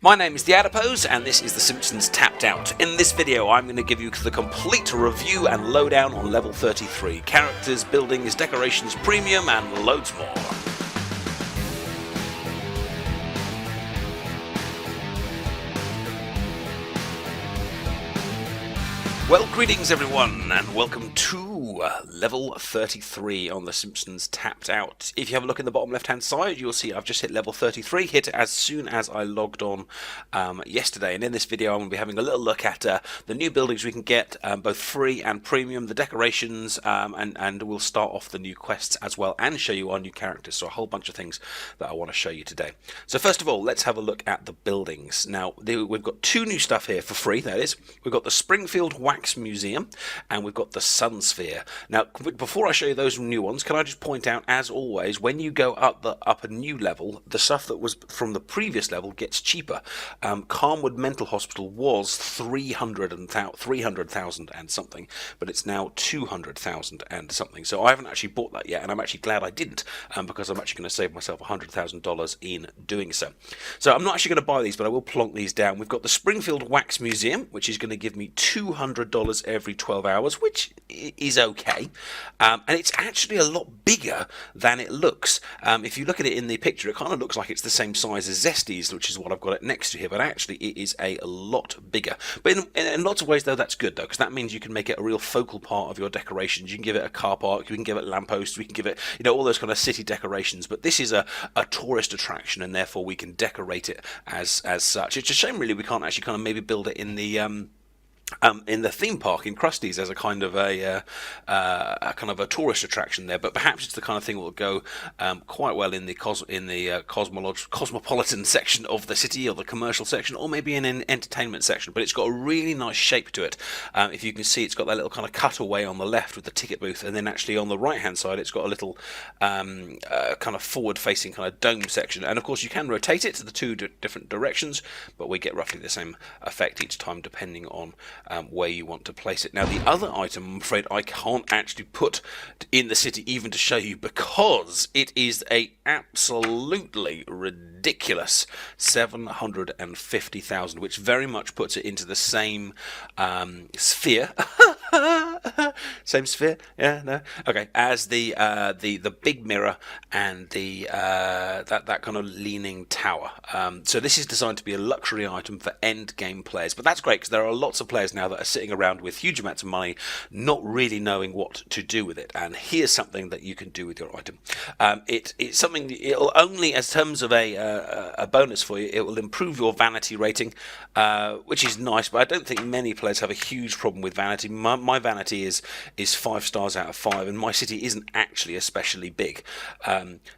My name is TheAdipose, and this is The Simpsons Tapped Out. In this video, I'm going to give you the complete review and lowdown on level 33. Characters, buildings, decorations, premium, and loads more. Well, greetings everyone, and welcome to level 33 on The Simpsons Tapped Out. If you have a look in the bottom left-hand side, you'll see I've just hit level 33, hit it as soon as I logged on yesterday. And in this video, I'm going to be having a little look at the new buildings we can get, both free and premium, the decorations, and we'll start off the new quests as well, and show you our new characters. So a whole bunch of things that I want to show you today. So first of all, let's have a look at the buildings. Now, we've got two new stuff here for free, that is. We've got the Springfield Wax Museum, and we've got the Sun Sphere. Now, before I show you those new ones, can I just point out, as always, when you go up a new level, the stuff that was from the previous level gets cheaper. Calmwood Mental Hospital was 300,000 and something, but it's now 200,000 and something. So I haven't actually bought that yet, and I'm actually glad I didn't, because I'm actually going to save myself $100,000 in doing so. So I'm not actually going to buy these, but I will plonk these down. We've got the Springfield Wax Museum, which is going to give me $200 every 12 hours, which is okay. And it's actually a lot bigger than it looks. If you look at it in the picture, it kind of looks like it's the same size as Zesties, which is what I've got it next to here, but actually it is a lot bigger. But in lots of ways, though, that's good, though, because that means you can make it a real focal part of your decorations. You can give it a car park, you can give it lampposts, we can give it, all those kind of city decorations. But this is a tourist attraction, and therefore we can decorate it as such. It's a shame, really, we can't actually kind of maybe build it in the theme park in Krusty's as a kind of a tourist attraction there, but perhaps it's the kind of thing that will go quite well in the cosmopolitan section of the city, or the commercial section, or maybe in an entertainment section. But it's got a really nice shape to it. If you can see, it's got that little kind of cutaway on the left with the ticket booth, and then actually on the right hand side it's got a little kind of forward facing kind of dome section. And of course you can rotate it to the two different directions, but we get roughly the same effect each time depending on where you want to place it. Now, the other item, I'm afraid I can't actually put in the city even to show you, because it is a absolutely ridiculous 750,000, which very much puts it into the same sphere. Same sphere? Yeah, no. Okay, as the big mirror and the that kind of leaning tower. So this is designed to be a luxury item for end game players, but that's great because there are lots of players now that are sitting around with huge amounts of money, not really knowing what to do with it. And here's something that you can do with your item. It's something, it'll only, as terms of a bonus for you, it will improve your vanity rating, which is nice. But I don't think many players have a huge problem with vanity. My vanity is 5 stars out of 5, and my city isn't actually especially big,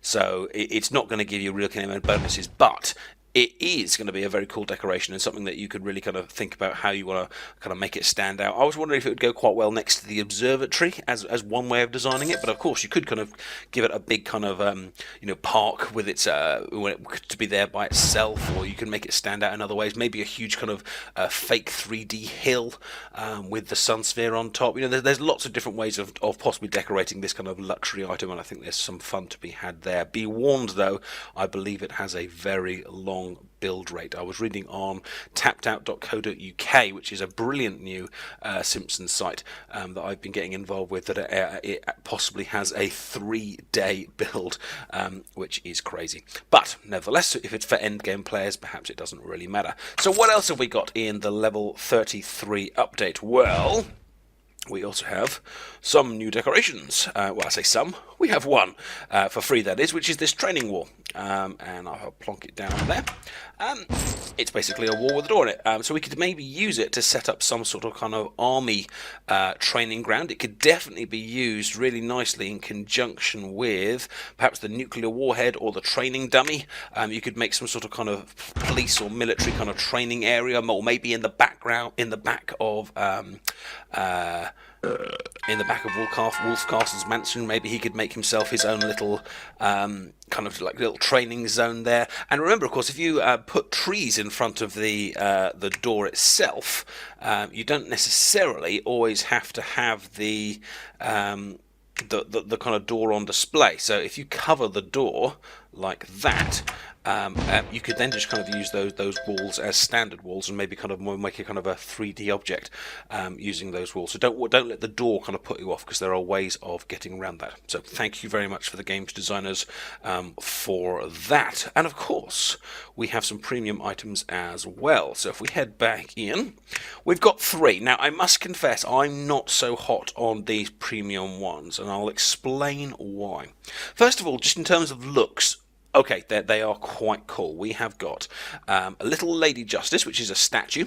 so it's not going to give you real kind of bonuses, but it is going to be a very cool decoration and something that you could really kind of think about how you want to kind of make it stand out. I was wondering if it would go quite well next to the observatory as one way of designing it, but of course you could kind of give it a big kind of park with its to be there by itself, or you can make it stand out in other ways. Maybe a huge kind of fake 3D hill with the sun sphere on top. There's lots of different ways of possibly decorating this kind of luxury item, and I think there's some fun to be had there. Be warned, though, I believe it has a very long build rate. I was reading on tappedout.co.uk, which is a brilliant new Simpsons site that I've been getting involved with, that it possibly has a 3-day build, which is crazy. But nevertheless, if it's for endgame players, perhaps it doesn't really matter. So what else have we got in the level 33 update? Well, we also have some new decorations. Well, I say some. We have one for free, that is, which is this training wall. And I'll plonk it down there. It's basically a wall with a door in it. So we could maybe use it to set up some sort of kind of army training ground. It could definitely be used really nicely in conjunction with perhaps the nuclear warhead or the training dummy. You could make some sort of kind of police or military kind of training area, or maybe in the background, in the back of Wolf Castle's mansion. Maybe he could make himself his own little kind of like little training zone there. And remember, of course, if you put trees in front of the door itself, you don't necessarily always have to have the kind of door on display. So if you cover the door like that, you could then just kind of use those walls as standard walls and maybe kind of make a kind of a 3D object using those walls. So don't let the door kind of put you off, because there are ways of getting around that. So thank you very much for the games designers for that. And of course, we have some premium items as well. So if we head back in, we've got 3. Now, I must confess, I'm not so hot on these premium ones, and I'll explain why. First of all, just in terms of looks, okay, they are quite cool. We have got a little Lady Justice, which is a statue.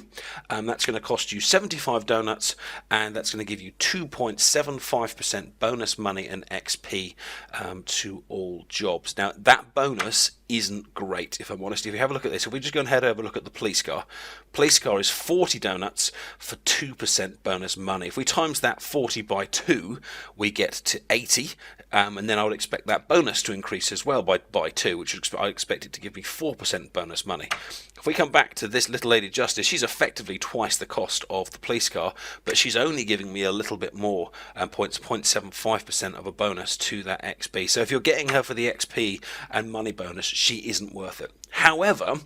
That's going to cost you 75 donuts, and that's going to give you 2.75% bonus money and XP to all jobs. Now, that bonus isn't great, if I'm honest. If you have a look at this, if we just go and head over and look at the police car is 40 donuts for 2% bonus money. If we times that 40 by 2, we get to 80, and then I would expect that bonus to increase as well by 2, which I expect it to give me 4% bonus money. If we come back to this little Lady Justice, she's effectively twice the cost of the police car, but she's only giving me a little bit more, 0.75% of a bonus to that XP. So if you're getting her for the XP and money bonus, she isn't worth it. However,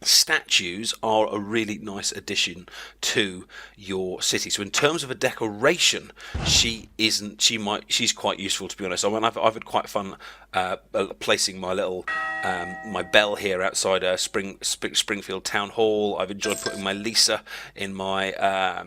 statues are a really nice addition to your city. So in terms of a decoration, she's quite useful, to be honest. I mean, I've had quite fun placing my little my bell here outside Springfield Town Hall. I've enjoyed putting my Lisa in my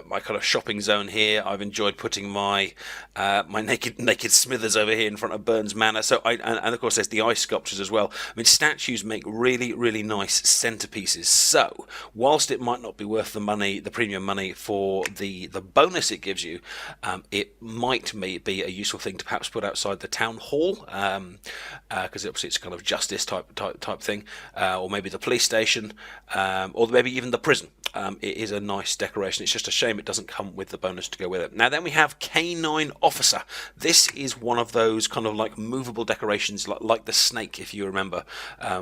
my kind of shopping zone here. I've enjoyed putting my my naked Smithers over here in front of Burns Manor. So and of course there's the ice sculptures as well. I mean, statues make really nice centerpieces. So whilst it might not be worth the money, the premium money for the bonus it gives you, it might be a useful thing to perhaps put outside the town hall, because obviously it's kind of justice type thing, or maybe the police station, or maybe even the prison. It is a nice decoration. It's just a shame it doesn't come with the bonus to go with it. Now then we have Canine Officer. This is one of those kind of like movable decorations, like the snake, if you remember,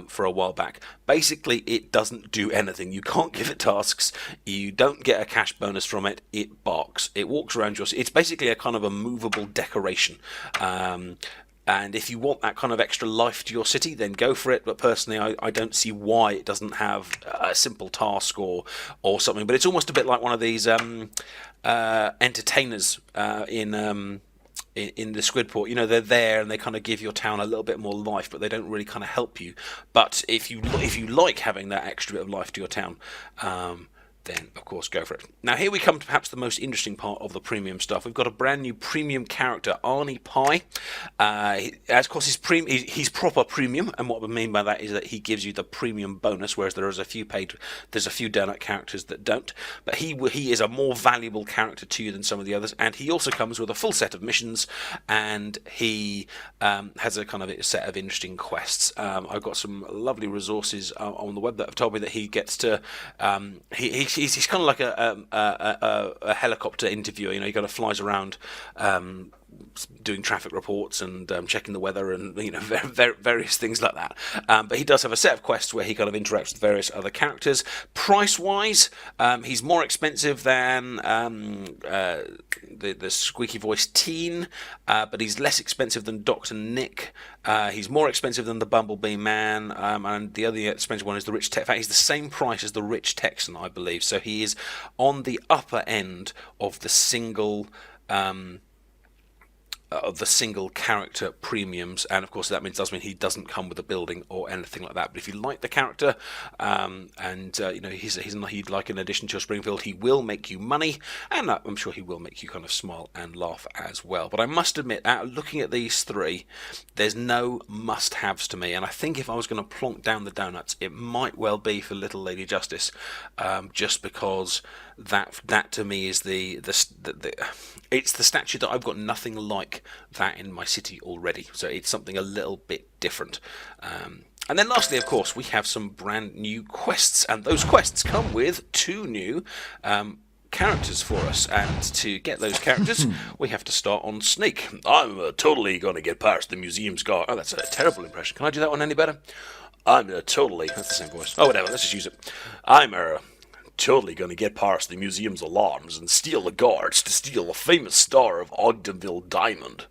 for a while back. Basically, it doesn't do anything. You can't give it tasks. You don't get a cash bonus from it. It barks. It walks around your... It's basically a kind of a movable decoration. And if you want that kind of extra life to your city, then go for it. But personally, I don't see why it doesn't have a simple task or something. But it's almost a bit like one of these entertainers in the Squidport. You know, they're there and they kind of give your town a little bit more life, but they don't really kind of help you. But if you like having that extra bit of life to your town, then of course go for it. Now here we come to perhaps the most interesting part of the premium stuff. We've got a brand new premium character, Arnie Pie. Of course he's proper premium, and what we mean by that is that he gives you the premium bonus, whereas there's a few donut characters that don't. But he is a more valuable character to you than some of the others, and he also comes with a full set of missions, and he has a kind of a set of interesting quests. I've got some lovely resources on the web that have told me that he gets to he's kind of like a helicopter interviewer. You know, he kind of flies around doing traffic reports and checking the weather and, you know, various things like that. But he does have a set of quests where he kind of interacts with various other characters. Price-wise, he's more expensive than the squeaky voice teen, but he's less expensive than Dr. Nick. He's more expensive than the Bumblebee Man, and the other expensive one is the Rich Texan. In fact, he's the same price as the Rich Texan, I believe. So he is on the upper end of the single character premiums, and of course that does mean he doesn't come with a building or anything like that. But if you like the character, and you know, he'd like an addition to your Springfield, he will make you money, and I'm sure he will make you kind of smile and laugh as well. But I must admit, looking at these three, there's no must-haves to me, and I think if I was going to plonk down the donuts, it might well be for Little Lady Justice, just because that to me is it's the statue that I've got nothing like that in my city already, so it's something a little bit different. And then lastly, of course, we have some brand new quests, and those quests come with 2 new characters for us, and to get those characters we have to start on Sneak. I'm totally gonna get past the museum's guard. Oh, that's a terrible impression. Can I do that one any better? I'm totally... That's the same voice. Oh, whatever, let's just use it. I'm totally gonna get past the museum's alarms and steal the guards to steal the famous star of Ogdenville Diamond.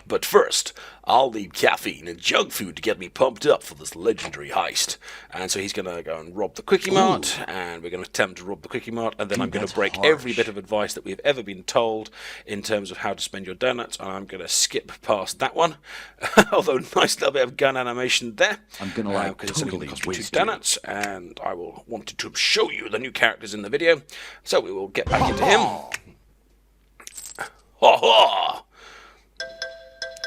But first, I'll need caffeine and junk food to get me pumped up for this legendary heist. And so he's going to go and rob the Kwik-E-Mart, and we're going to attempt to rob the Kwik-E-Mart, and then I'm going to break every bit of advice that we've ever been told in terms of how to spend your donuts, and I'm going to skip past that one. Although, nice little bit of gun animation there. I'm going to because it's only going to cost you 2 donuts, and I wanted to show you the new characters in the video. So we will get back into him. Ha ha!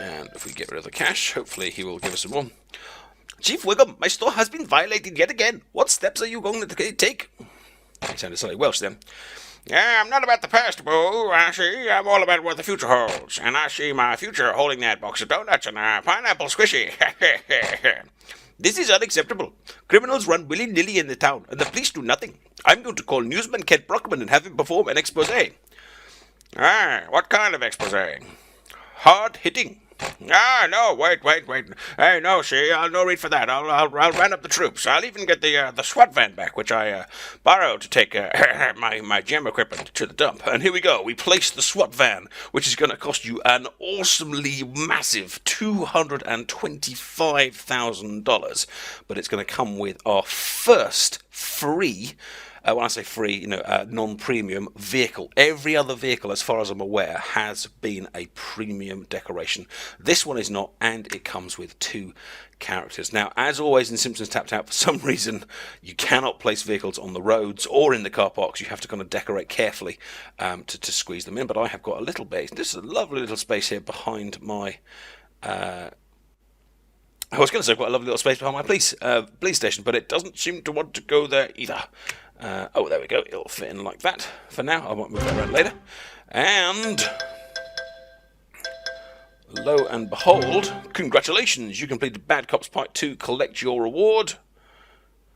And if we get rid of the cash, hopefully he will give us some more. Chief Wiggum, my store has been violated yet again. What steps are you going to take? He sounded slightly Welsh then. Yeah, I'm not about the past, boo. I see. I'm all about what the future holds. And I see my future holding that box of donuts and a pineapple squishy. This is unacceptable. Criminals run willy-nilly in the town, and the police do nothing. I'm going to call newsman Kent Brockman and have him perform an expose. Ah, what kind of expose? Hard-hitting. Ah, no, wait. Hey, no, see, I'll no read for that. I'll round up the troops. I'll even get the SWAT van back, which I borrowed to take my gym equipment to the dump. And here we go. We place the SWAT van, which is going to cost you an awesomely massive $225,000. But it's going to come with our first free, when I say free, non-premium vehicle. Every other vehicle, as far as I'm aware, has been a premium decoration. This one is not, and it comes with 2 characters. Now, as always in Simpsons Tapped Out, for some reason, you cannot place vehicles on the roads or in the car parks. You have to kind of decorate carefully to squeeze them in. But I have got a little bit. This is a lovely little space here behind my... I was going to say I've got a lovely little space behind my police station, but it doesn't seem to want to go there either. Oh, there we go. It'll fit in like that for now. I might move that around later. And lo and behold, congratulations! You completed Bad Cops Part 2. Collect your reward.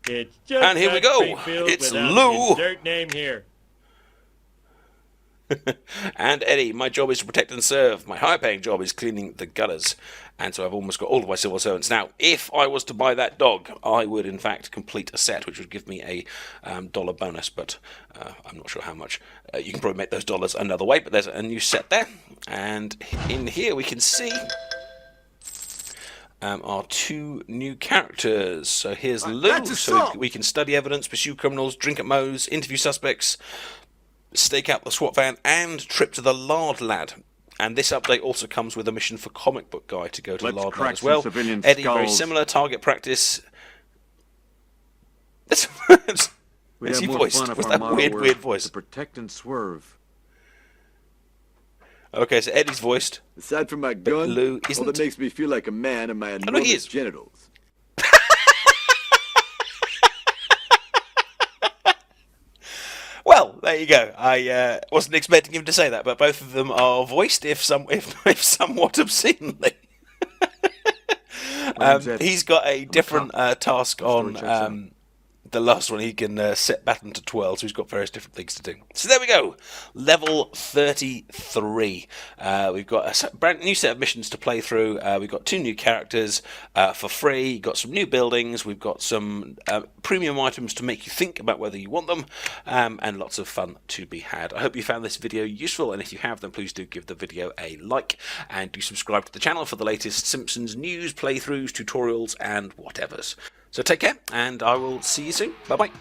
It's just and here we go. It's Lou. Insert name here. And Eddie, my job is to protect and serve. My higher-paying job is cleaning the gutters. And so I've almost got all of my civil servants. Now, if I was to buy that dog, I would, in fact, complete a set, which would give me a dollar bonus. But I'm not sure how much. You can probably make those dollars another way, but there's a new set there. And in here we can see our 2 new characters. So here's Lou, so we can study evidence, pursue criminals, drink at Moe's, interview suspects, stake out the SWAT van, and trip to the Lard Lad. And this update also comes with a mission for Comic Book Guy to go to the Lard Lad as well. Eddie, very similar, target practice. Is he voiced? Was that weird voice? Protect and swerve. Okay, so Eddie's voiced. Aside from my gun, Lou isn't. all that makes me feel like a man and my enormous genitals. Well, there you go. I wasn't expecting him to say that, but both of them are voiced, if somewhat obscenely. He's got a different task on the last one. He can set baton to twirl, so he's got various different things to do. So there we go. Level 33. We've got a brand new set of missions to play through. We've got 2 new characters for free. Got some new buildings. We've got some premium items to make you think about whether you want them, and lots of fun to be had. I hope you found this video useful, and if you have, then please do give the video a like, and do subscribe to the channel for the latest Simpsons news, playthroughs, tutorials, and whatevers. So take care, and I will see you soon. Bye-bye.